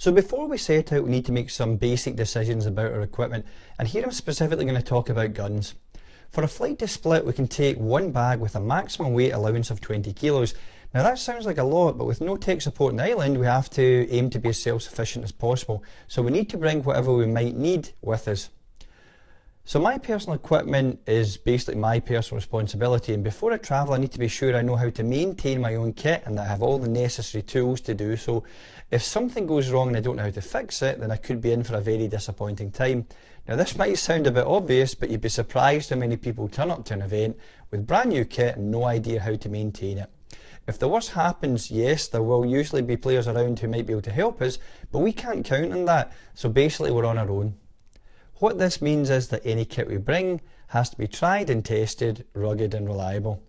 So before we set out, we need to make some basic decisions about our equipment, and here I'm specifically going to talk about guns. For a flight to split, we can take one bag with a maximum weight allowance of 20 kilos. Now that sounds like a lot, but with no tech support on the island, we have to aim to be as self-sufficient as possible. So we need to bring whatever we might need with us. So my personal equipment is basically my personal responsibility, and before I travel I need to be sure I know how to maintain my own kit and that I have all the necessary tools to do so. If something goes wrong and I don't know how to fix it, then I could be in for a very disappointing time. Now this might sound a bit obvious, but you'd be surprised how many people turn up to an event with brand new kit and no idea how to maintain it. If the worst happens, yes, there will usually be players around who might be able to help us, but we can't count on that, so basically we're on our own. What this means is that any kit we bring has to be tried and tested, rugged and reliable.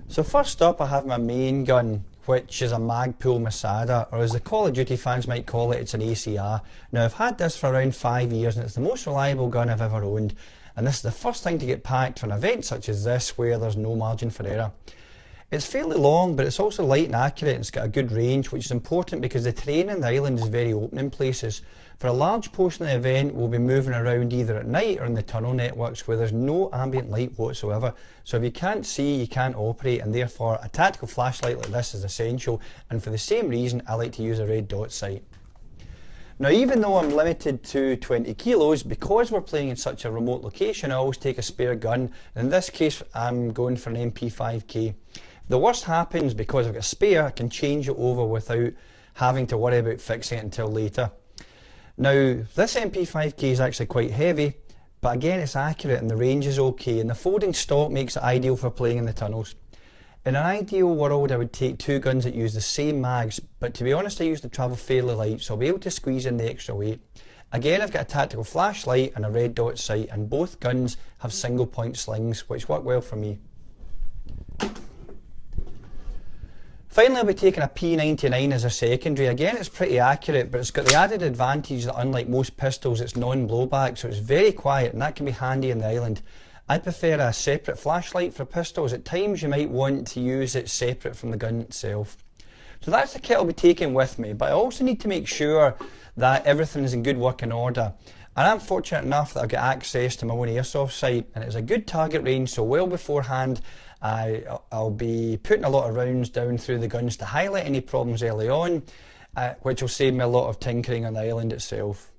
So first up I have my main gun, which is a Magpul Masada, or as the Call of Duty fans might call it, it's an ACR. Now I've had this for around 5 years and it's the most reliable gun I've ever owned, and this is the first thing to get packed for an event such as this where there's no margin for error. It's fairly long, but it's also light and accurate, and it's got a good range, which is important because the terrain on the island is very open in places. For a large portion of the event we'll be moving around either at night or in the tunnel networks where there's no ambient light whatsoever, so if you can't see you can't operate, and therefore a tactical flashlight like this is essential, and for the same reason I like to use a red dot sight. Now even though I'm limited to 20 kilos, because we're playing in such a remote location I always take a spare gun, and in this case I'm going for an MP5K. If the worst happens, because I've got a spare, I can change it over without having to worry about fixing it until later. Now this MP5K is actually quite heavy, but again it's accurate and the range is okay, and the folding stock makes it ideal for playing in the tunnels. In an ideal world I would take two guns that use the same mags, but to be honest I usually travel fairly light, so I'll be able to squeeze in the extra weight. Again I've got a tactical flashlight and a red dot sight, and both guns have single point slings which work well for me. Finally I'll be taking a P99 as a secondary. Again it's pretty accurate, but it's got the added advantage that unlike most pistols it's non-blowback, so it's very quiet and that can be handy on the island. I prefer a separate flashlight for pistols. At times you might want to use it separate from the gun itself. So that's the kit I'll be taking with me, but I also need to make sure that everything is in good working order. And I'm fortunate enough that I've got access to my own airsoft sight, and it's a good target range, so well beforehand I'll be putting a lot of rounds down through the guns to highlight any problems early on, which will save me a lot of tinkering on the island itself.